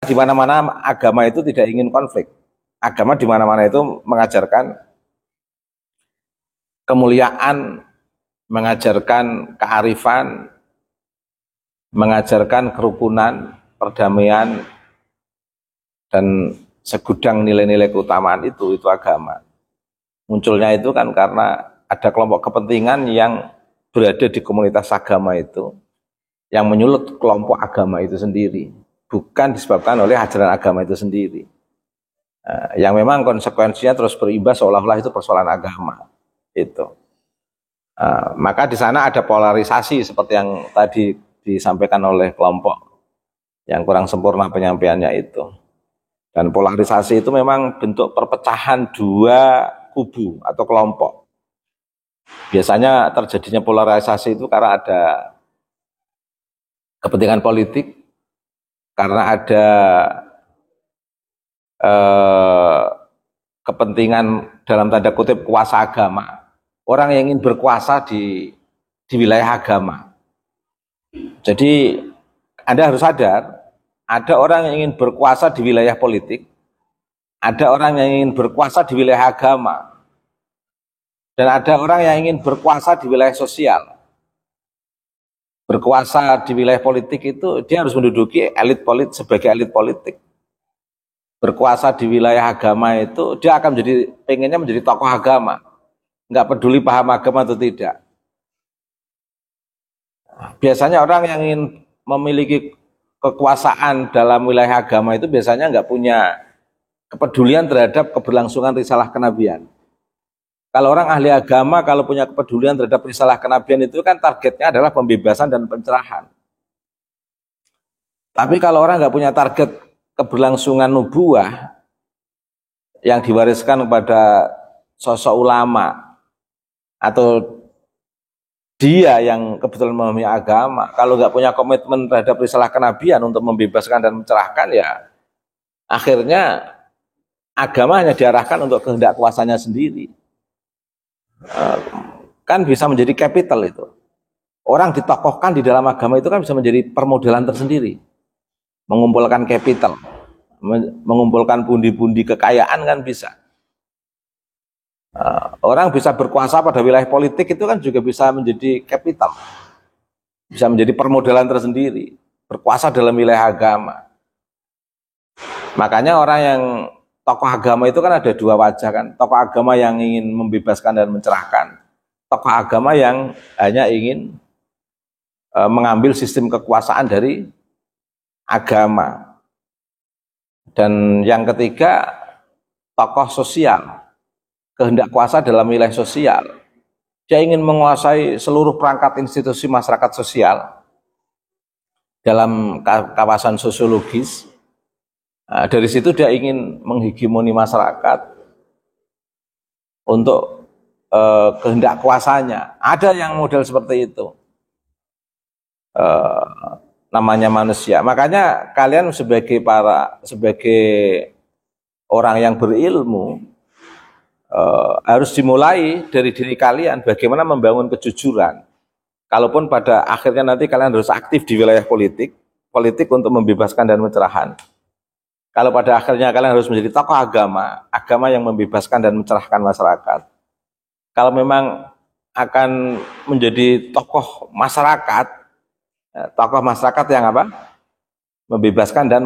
di mana-mana agama itu tidak ingin konflik. Agama di mana-mana itu mengajarkan kemuliaan, mengajarkan kearifan, mengajarkan kerukunan, perdamaian, dan segudang nilai-nilai keutamaan itu agama. Munculnya itu kan karena ada kelompok kepentingan yang berada di komunitas agama itu, yang menyulut kelompok agama itu sendiri, bukan disebabkan oleh ajaran agama itu sendiri. Yang memang konsekuensinya terus berimbas seolah-olah itu persoalan agama. Itu. Maka di sana ada polarisasi seperti yang tadi disampaikan oleh kelompok yang kurang sempurna penyampaiannya itu. Dan polarisasi itu memang bentuk perpecahan dua kubu atau kelompok. Biasanya terjadinya polarisasi itu karena ada kepentingan politik, karena ada kepentingan dalam tanda kutip kuasa agama, orang yang ingin berkuasa di wilayah agama. Jadi Anda harus sadar, ada orang yang ingin berkuasa di wilayah politik, ada orang yang ingin berkuasa di wilayah agama, dan ada orang yang ingin berkuasa di wilayah sosial. Berkuasa di wilayah politik itu dia harus menduduki elit politik sebagai elit politik. Berkuasa di wilayah agama itu dia akan pengennya menjadi tokoh agama, nggak peduli paham agama atau tidak. Biasanya orang yang ingin memiliki kekuasaan dalam wilayah agama itu biasanya nggak punya kepedulian terhadap keberlangsungan risalah kenabian. Kalau orang ahli agama, kalau punya kepedulian terhadap risalah kenabian itu kan targetnya adalah pembebasan dan pencerahan. Tapi kalau orang nggak punya target keberlangsungan nubuah yang diwariskan kepada sosok ulama atau dia yang kebetulan memahami agama, kalau nggak punya komitmen terhadap risalah kenabian untuk membebaskan dan mencerahkan, ya akhirnya agama hanya diarahkan untuk kehendak kuasanya sendiri. Kan bisa menjadi capital itu. Orang ditokohkan di dalam agama itu kan bisa menjadi permodalan tersendiri. Mengumpulkan capital, mengumpulkan pundi-pundi kekayaan kan bisa. Orang bisa berkuasa pada wilayah politik itu kan juga bisa menjadi capital, bisa menjadi permodalan tersendiri, berkuasa dalam wilayah agama. Makanya orang yang tokoh agama itu kan ada dua wajah kan, tokoh agama yang ingin membebaskan dan mencerahkan, tokoh agama yang hanya ingin mengambil sistem kekuasaan dari agama. Dan yang ketiga, tokoh sosial, kehendak kuasa dalam wilayah sosial. Dia ingin menguasai seluruh perangkat institusi masyarakat sosial dalam kawasan sosiologis. Dari situ dia ingin menghegemoni masyarakat untuk kehendak kuasanya. Ada yang model seperti itu. Namanya manusia. Makanya kalian sebagai orang yang berilmu harus dimulai dari diri kalian bagaimana membangun kejujuran. Kalaupun pada akhirnya nanti kalian harus aktif di wilayah politik untuk membebaskan dan mencerahkan. Kalau pada akhirnya kalian harus menjadi tokoh agama yang membebaskan dan mencerahkan masyarakat. Kalau memang akan menjadi tokoh masyarakat yang apa? Membebaskan dan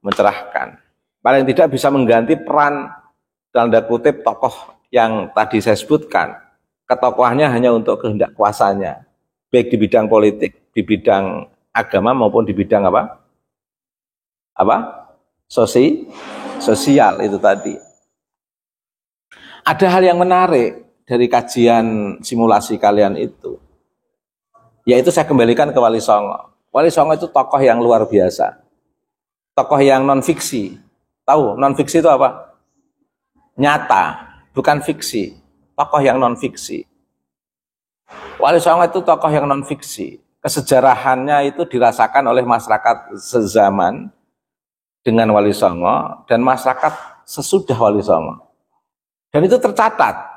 mencerahkan. Paling tidak bisa mengganti peran dalam tanda kutip tokoh yang tadi saya sebutkan. Ketokohannya hanya untuk kehendak kuasanya, baik di bidang politik, di bidang agama maupun di bidang sosial itu tadi. Ada hal yang menarik dari kajian simulasi kalian itu, yaitu saya kembalikan ke Wali Songo. Wali Songo itu tokoh yang luar biasa, tokoh yang non fiksi. Tahu non fiksi itu apa? Nyata, bukan fiksi. Tokoh yang non fiksi. Wali Songo itu tokoh yang non fiksi. Kesejarahannya itu dirasakan oleh masyarakat sezaman dengan Wali Songo dan masyarakat sesudah Wali Songo. Dan itu tercatat.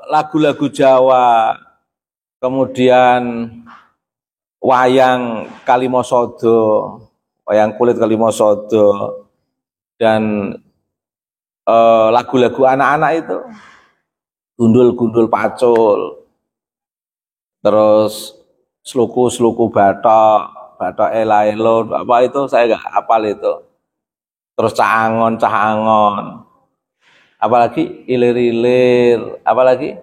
Lagu-lagu Jawa, kemudian wayang Kalimosodo, wayang kulit Kalimosodo, dan lagu-lagu anak-anak itu, gundul-gundul pacul, terus sluku-sluku batok, batok elaelo, apa itu saya nggak hafal itu. Terus caangon, apalagi ilir-ilir, apalagi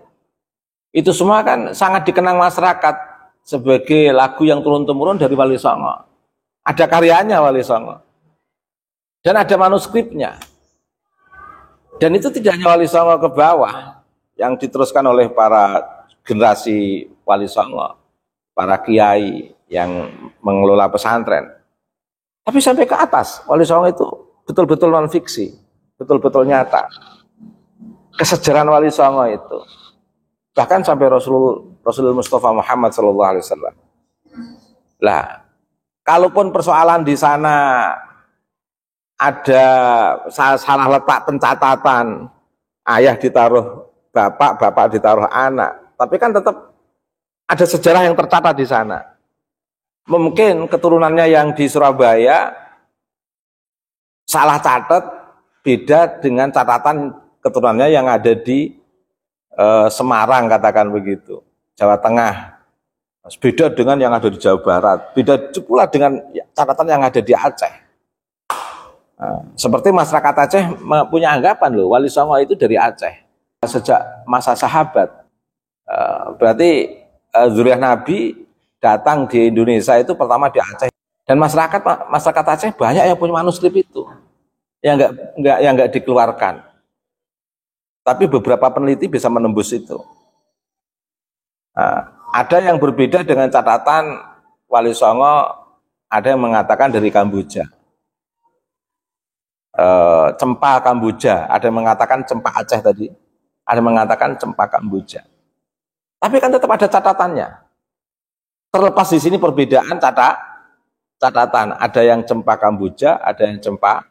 itu semua kan sangat dikenang masyarakat sebagai lagu yang turun-temurun dari Wali Songo. Ada karyanya Wali Songo dan ada manuskripnya. Dan itu tidak hanya Wali Songo ke bawah yang diteruskan oleh para generasi Wali Songo, para kiai yang mengelola pesantren. Tapi sampai ke atas, Wali Songo itu betul-betul non fiksi, betul-betul nyata. Kesejarahan Wali Songo itu bahkan sampai Rasul Mustafa Muhammad SAW. Lah, kalaupun persoalan di sana ada salah letak pencatatan, ayah ditaruh bapak, bapak ditaruh anak, tapi kan tetap ada sejarah yang tercatat di sana. Mungkin keturunannya yang di Surabaya salah catat, beda dengan catatan keturunannya yang ada di Semarang, katakan begitu, Jawa Tengah. Beda dengan yang ada di Jawa Barat, beda pula dengan catatan yang ada di Aceh. Seperti masyarakat Aceh punya anggapan loh, Wali Songo itu dari Aceh sejak masa sahabat. Berarti zuriat Nabi datang di Indonesia itu pertama di Aceh, dan masyarakat Aceh banyak yang punya manuskrip itu yang nggak dikeluarkan. Tapi beberapa peneliti bisa menembus itu. Ada yang berbeda dengan catatan Wali Songo, ada yang mengatakan dari Kamboja, Cempa Kamboja, ada yang mengatakan Cempa Aceh tadi, ada yang mengatakan Cempa Kamboja. Tapi kan tetap ada catatannya. Terlepas di sini perbedaan catatan, ada yang Cempa Kamboja, ada yang Cempa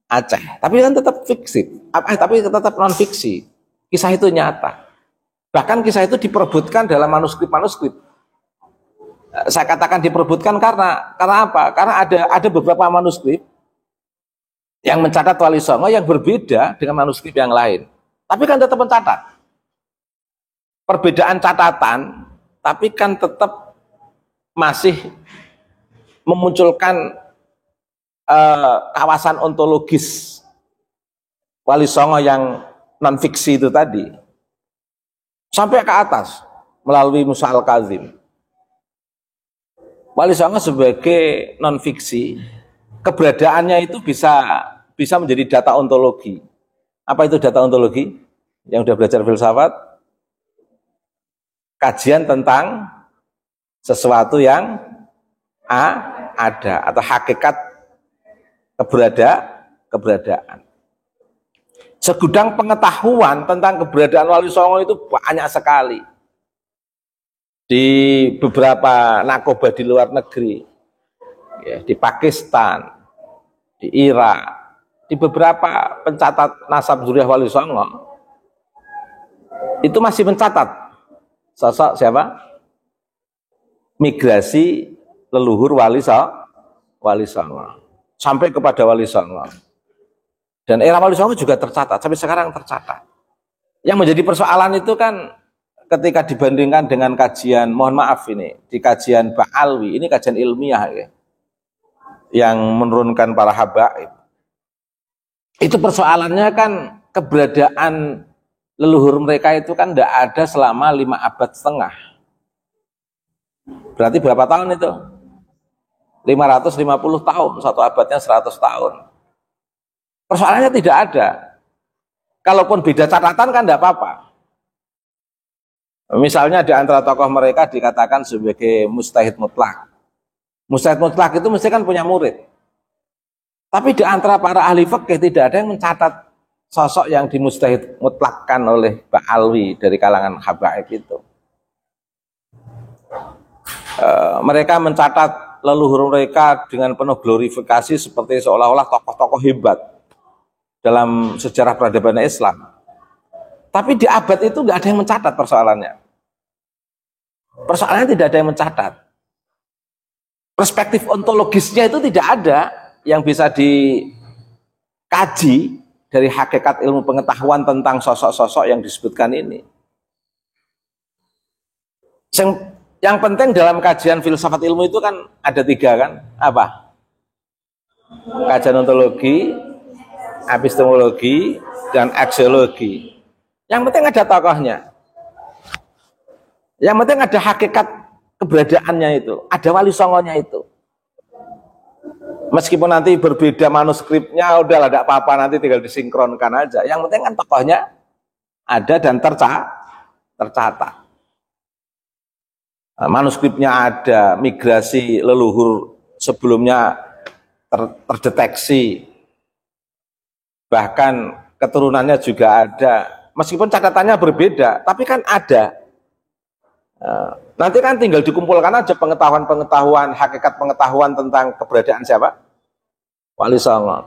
Aceh, tapi kan tetap fiksi, tapi tetap non fiksi. Kisah itu nyata. Bahkan kisah itu diperebutkan dalam manuskrip-manuskrip. Saya katakan diperebutkan karena apa? Karena ada beberapa manuskrip yang mencatat Wali Songo yang berbeda dengan manuskrip yang lain. Tapi kan tetap mencatat. Perbedaan catatan, tapi kan tetap masih memunculkan kawasan ontologis Wali Songo yang non fiksi itu tadi sampai ke atas melalui Musa Al-Kazim. Wali Songo sebagai non fiksi, keberadaannya itu bisa menjadi data ontologi. Apa itu data ontologi? Yang sudah belajar filsafat, kajian tentang sesuatu yang ada atau hakikat keberadaan. Segudang pengetahuan tentang keberadaan Wali Songo itu banyak sekali. Di beberapa nakoba di luar negeri, ya, di Pakistan, di Irak, di beberapa pencatat nasab zuriat Wali Songo, itu masih mencatat sosok siapa? Migrasi leluhur Wali Songo. Sampai kepada Wali Songo. Dan era Wali Songo juga tercatat, sampai sekarang tercatat. Yang menjadi persoalan itu kan ketika dibandingkan dengan kajian, mohon maaf ini, di kajian Ba'alwi, ini kajian ilmiah ya, yang menurunkan para habaib. Itu persoalannya kan keberadaan leluhur mereka itu kan tidak ada selama 5 abad setengah. Berarti berapa tahun itu? 550 tahun, satu abadnya 100 tahun. Persoalannya tidak ada. Kalaupun beda catatan kan tidak apa-apa. Misalnya di antara tokoh mereka dikatakan sebagai mustahid mutlak. Mustahid mutlak itu mesti kan punya murid. Tapi di antara para ahli fikih tidak ada yang mencatat sosok yang dimustahid mutlakkan oleh Ba'alwi dari kalangan habaib itu. Mereka mencatat leluhur mereka dengan penuh glorifikasi seperti seolah-olah tokoh-tokoh hebat dalam sejarah peradaban Islam. Tapi di abad itu nggak ada yang mencatat persoalannya. Persoalannya tidak ada yang mencatat. Perspektif ontologisnya itu tidak ada yang bisa dikaji dari hakikat ilmu pengetahuan tentang sosok-sosok yang disebutkan ini. Yang penting dalam kajian filsafat ilmu itu kan ada 3 kan? Apa? Kajian ontologi, epistemologi, dan aksiologi. Yang penting ada tokohnya. Yang penting ada hakikat keberadaannya itu, ada wali songonya itu. Meskipun nanti berbeda manuskripnya, udahlah tidak apa-apa, nanti tinggal disinkronkan aja. Yang penting kan tokohnya ada dan tercatat. Manuskripnya ada, migrasi leluhur sebelumnya terdeteksi, bahkan keturunannya juga ada. Meskipun catatannya berbeda, tapi kan ada. Nanti kan tinggal dikumpulkan aja pengetahuan-pengetahuan, hakikat pengetahuan tentang keberadaan siapa? Wali Songo.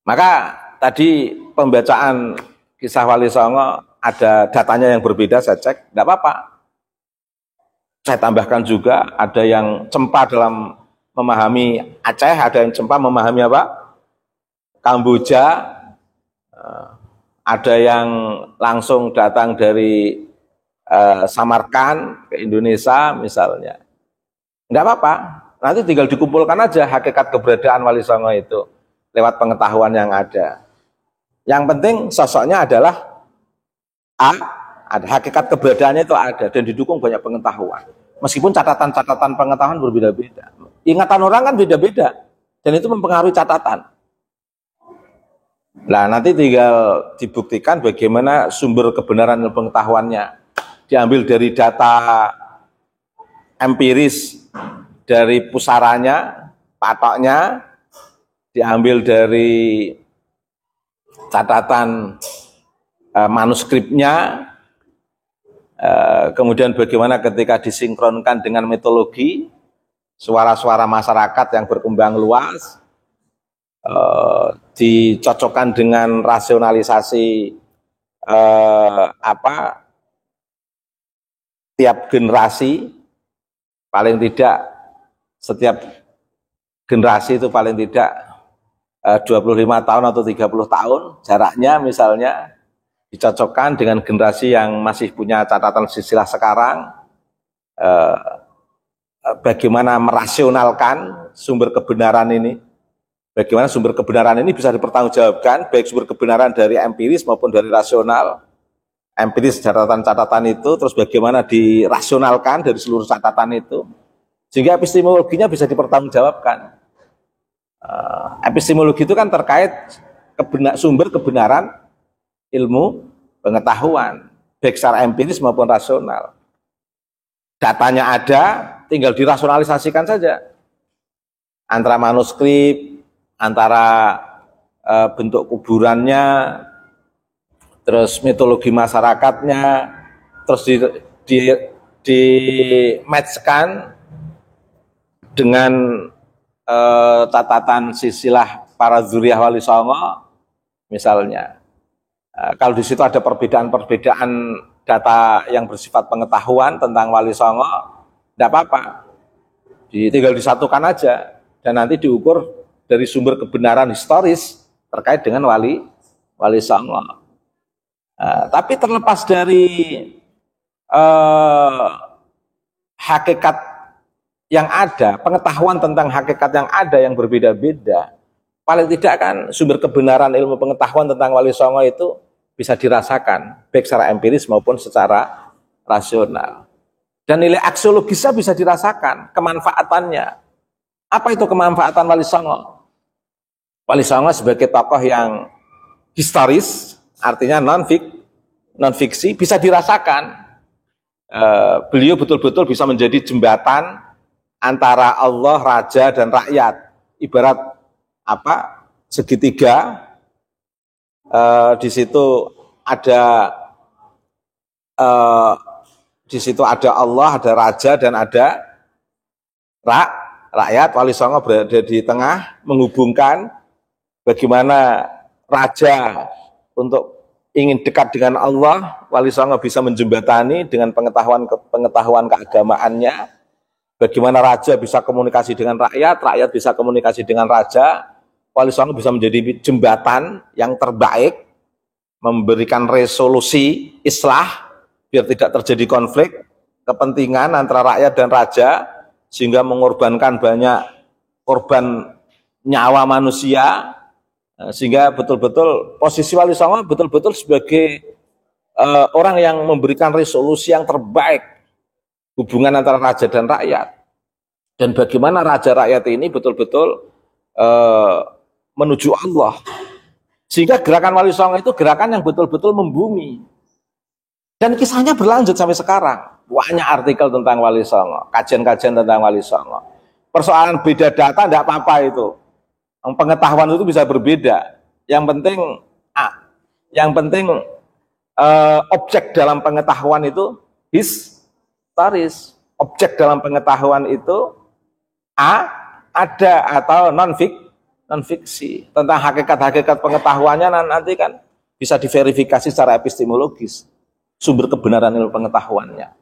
Maka tadi pembacaan kisah Wali Songo ada datanya yang berbeda, saya cek, tidak apa-apa. Saya tambahkan juga ada yang cempa dalam memahami Aceh, ada yang cempa memahami apa? Kamboja, ada yang langsung datang dari Samarkand ke Indonesia misalnya. Enggak apa-apa, nanti tinggal dikumpulkan aja hakikat keberadaan Wali Songo itu lewat pengetahuan yang ada. Yang penting sosoknya adalah ada hakikat keberadaannya itu ada dan didukung banyak pengetahuan. Meskipun catatan-catatan pengetahuan berbeda-beda. Ingatan orang kan beda-beda dan itu mempengaruhi catatan. Nah, nanti tinggal dibuktikan bagaimana sumber kebenaran pengetahuannya. Diambil dari data empiris dari pusaranya, patoknya, diambil dari catatan manuskripnya, kemudian bagaimana ketika disinkronkan dengan mitologi, suara-suara masyarakat yang berkembang luas, dicocokkan dengan rasionalisasi tiap generasi, paling tidak setiap generasi itu paling tidak 25 tahun atau 30 tahun jaraknya misalnya, dicocokkan dengan generasi yang masih punya catatan silsilah sekarang, bagaimana merasionalkan sumber kebenaran ini, bagaimana sumber kebenaran ini bisa dipertanggungjawabkan, baik sumber kebenaran dari empiris maupun dari rasional. Empiris catatan-catatan itu, terus bagaimana dirasionalkan dari seluruh catatan itu, sehingga epistemologinya bisa dipertanggungjawabkan. Epistemologi itu kan terkait sumber kebenaran ilmu pengetahuan, baik secara empiris maupun rasional. Datanya ada, tinggal dirasionalisasikan saja. Antara manuskrip, antara bentuk kuburannya, terus mitologi masyarakatnya, terus di matchkan dengan catatan silsilah para dzurriyyah Wali Songo misalnya. Kalau di situ ada perbedaan-perbedaan data yang bersifat pengetahuan tentang Wali Songo, tidak apa-apa, tinggal disatukan aja dan nanti diukur dari sumber kebenaran historis terkait dengan Wali Songo. Tapi terlepas dari hakikat yang ada, pengetahuan tentang hakikat yang ada yang berbeda-beda, paling tidak kan sumber kebenaran ilmu pengetahuan tentang Wali Songo itu bisa dirasakan, baik secara empiris maupun secara rasional. Dan nilai aksiologisnya bisa dirasakan, kemanfaatannya. Apa itu kemanfaatan Wali Songo? Wali Songo sebagai tokoh yang historis, artinya non-fiksi, bisa dirasakan. Beliau betul-betul bisa menjadi jembatan antara Allah, Raja, dan rakyat. Ibarat segitiga, di situ ada Allah, ada Raja, dan ada rakyat. Wali Songo berada di tengah, menghubungkan bagaimana Raja untuk ingin dekat dengan Allah, Wali Songo bisa menjembatani dengan pengetahuan keagamaannya. Bagaimana raja bisa komunikasi dengan rakyat, rakyat bisa komunikasi dengan raja. Wali Songo bisa menjadi jembatan yang terbaik, memberikan resolusi islah biar tidak terjadi konflik kepentingan antara rakyat dan raja, sehingga mengorbankan banyak korban nyawa manusia, sehingga betul-betul posisi Wali Songo betul-betul sebagai orang yang memberikan resolusi yang terbaik hubungan antara raja dan rakyat, dan bagaimana raja rakyat ini betul-betul menuju Allah, sehingga gerakan Wali Songo itu gerakan yang betul-betul membumi, dan kisahnya berlanjut sampai sekarang. Banyak artikel tentang Wali Songo, kajian-kajian tentang Wali Songo. Persoalan beda data tidak apa-apa itu. Pengetahuan itu bisa berbeda. Yang penting objek dalam pengetahuan itu historis. Objek dalam pengetahuan itu ada atau non fiksi. Tentang hakikat-hakikat pengetahuannya nanti kan bisa diverifikasi secara epistemologis sumber kebenaran ilmu pengetahuannya.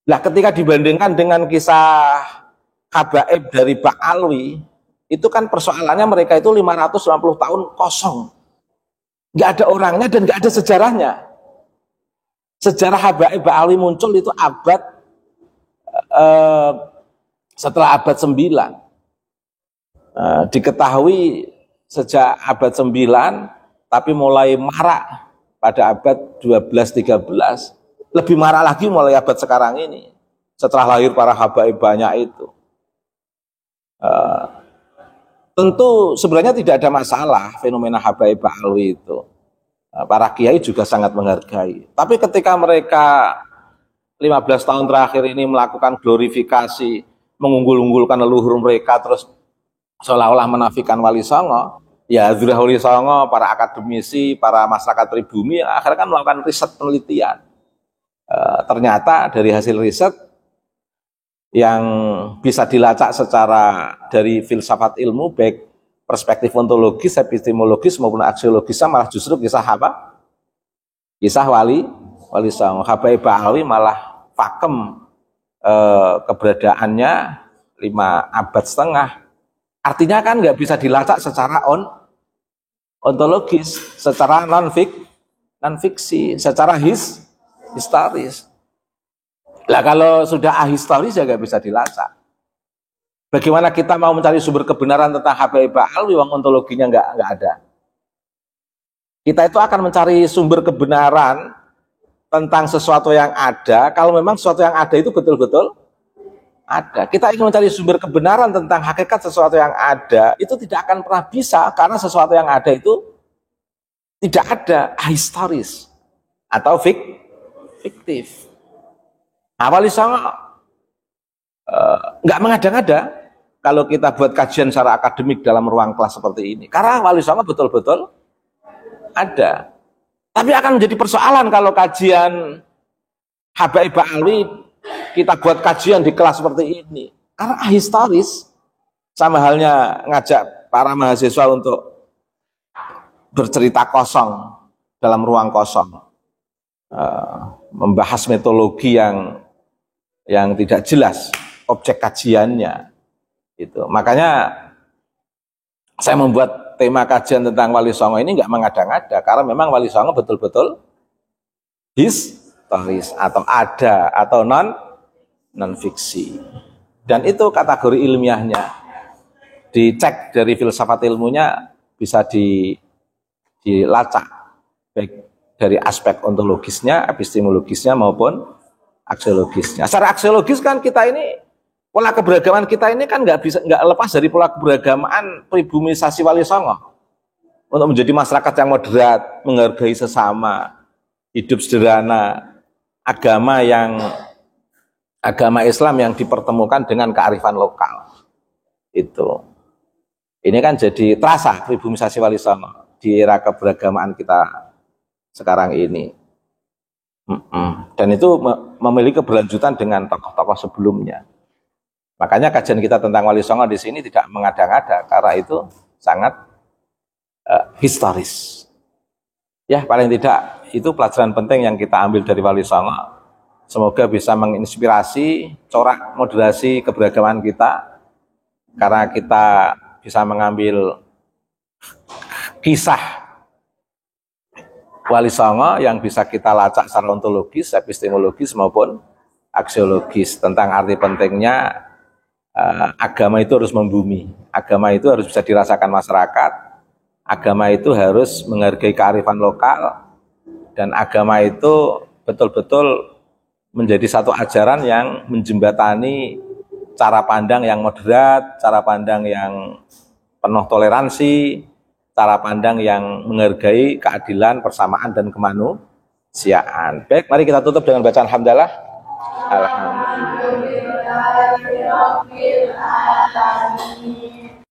Nah, ketika dibandingkan dengan kisah habaib dari Bak Alwi, itu kan persoalannya mereka itu 550 tahun kosong. Nggak ada orangnya dan nggak ada sejarahnya. Sejarah habaib Bak Alwi muncul itu setelah abad 9. Diketahui sejak abad 9, tapi mulai marak pada abad 12-13. Lebih marah lagi mulai abad sekarang ini, setelah lahir para habaib banyak itu. Tentu sebenarnya tidak ada masalah fenomena habaib Bak Alwi itu. Para kiai juga sangat menghargai. Tapi ketika mereka 15 tahun terakhir ini melakukan glorifikasi, mengunggul-unggulkan leluhur mereka, terus seolah-olah menafikan Wali Songo, ya Zuriyah Wali Songo, para akademisi, para masyarakat pribumi akhirnya kan melakukan riset penelitian. Ternyata dari hasil riset yang bisa dilacak secara dari filsafat ilmu, baik perspektif ontologis, epistemologis maupun aksiologisnya, malah justru kisah apa? Kisah Wali Songo. Habaib Bak Alwi malah vakum keberadaannya 5 abad setengah. Artinya kan nggak bisa dilacak secara ontologis, secara non-fiksi, secara historis. Lah kalau sudah ahistoris ya nggak bisa dilacak. Bagaimana kita mau mencari sumber kebenaran tentang habaib Bak Alwi, wong ontologinya nggak ada. Kita itu akan mencari sumber kebenaran tentang sesuatu yang ada kalau memang sesuatu yang ada itu betul-betul ada. Kita ingin mencari sumber kebenaran tentang hakikat sesuatu yang ada, itu tidak akan pernah bisa karena sesuatu yang ada itu tidak ada, ahistoris atau fiktif. Wali Songo nggak mengada-ngada kalau kita buat kajian secara akademik dalam ruang kelas seperti ini, karena Wali Songo betul-betul ada. Tapi akan menjadi persoalan kalau kajian habaib Bak Alwi kita buat kajian di kelas seperti ini, karena ahistoris. Sama halnya ngajak para mahasiswa untuk bercerita kosong dalam ruang kosong, membahas metodologi yang tidak jelas objek kajiannya itu. Makanya saya membuat tema kajian tentang Wali Songo ini nggak mengada-ngada, karena memang Wali Songo betul-betul historis atau ada atau non fiksi, dan itu kategori ilmiahnya dicek dari filsafat ilmunya bisa dilacak baik dari aspek ontologisnya, epistemologisnya maupun aksiologisnya. Secara aksiologis kan kita ini, pola keberagaman kita ini kan nggak lepas dari pola keberagaman pribumisasi Wali Songo untuk menjadi masyarakat yang moderat, menghargai sesama, hidup sederhana, agama Islam yang dipertemukan dengan kearifan lokal. Itu. Ini kan jadi terasa pribumisasi Wali Songo di era keberagaman kita sekarang ini. Dan itu memiliki keberlanjutan dengan tokoh-tokoh sebelumnya. Makanya kajian kita tentang Wali Songo di sini tidak mengada-ngada, karena itu sangat historis. Ya paling tidak itu pelajaran penting yang kita ambil dari Wali Songo. Semoga bisa menginspirasi corak moderasi keberagaman kita, karena kita bisa mengambil kisah Wali Songo yang bisa kita lacak secara ontologis, epistemologis maupun aksiologis tentang arti pentingnya agama itu harus membumi, agama itu harus bisa dirasakan masyarakat, agama itu harus menghargai kearifan lokal, dan agama itu betul-betul menjadi satu ajaran yang menjembatani cara pandang yang moderat, cara pandang yang penuh toleransi, cara pandang yang menghargai keadilan, persamaan, dan kemanusiaan. Baik, mari kita tutup dengan bacaan hamdalah. Alhamdulillah.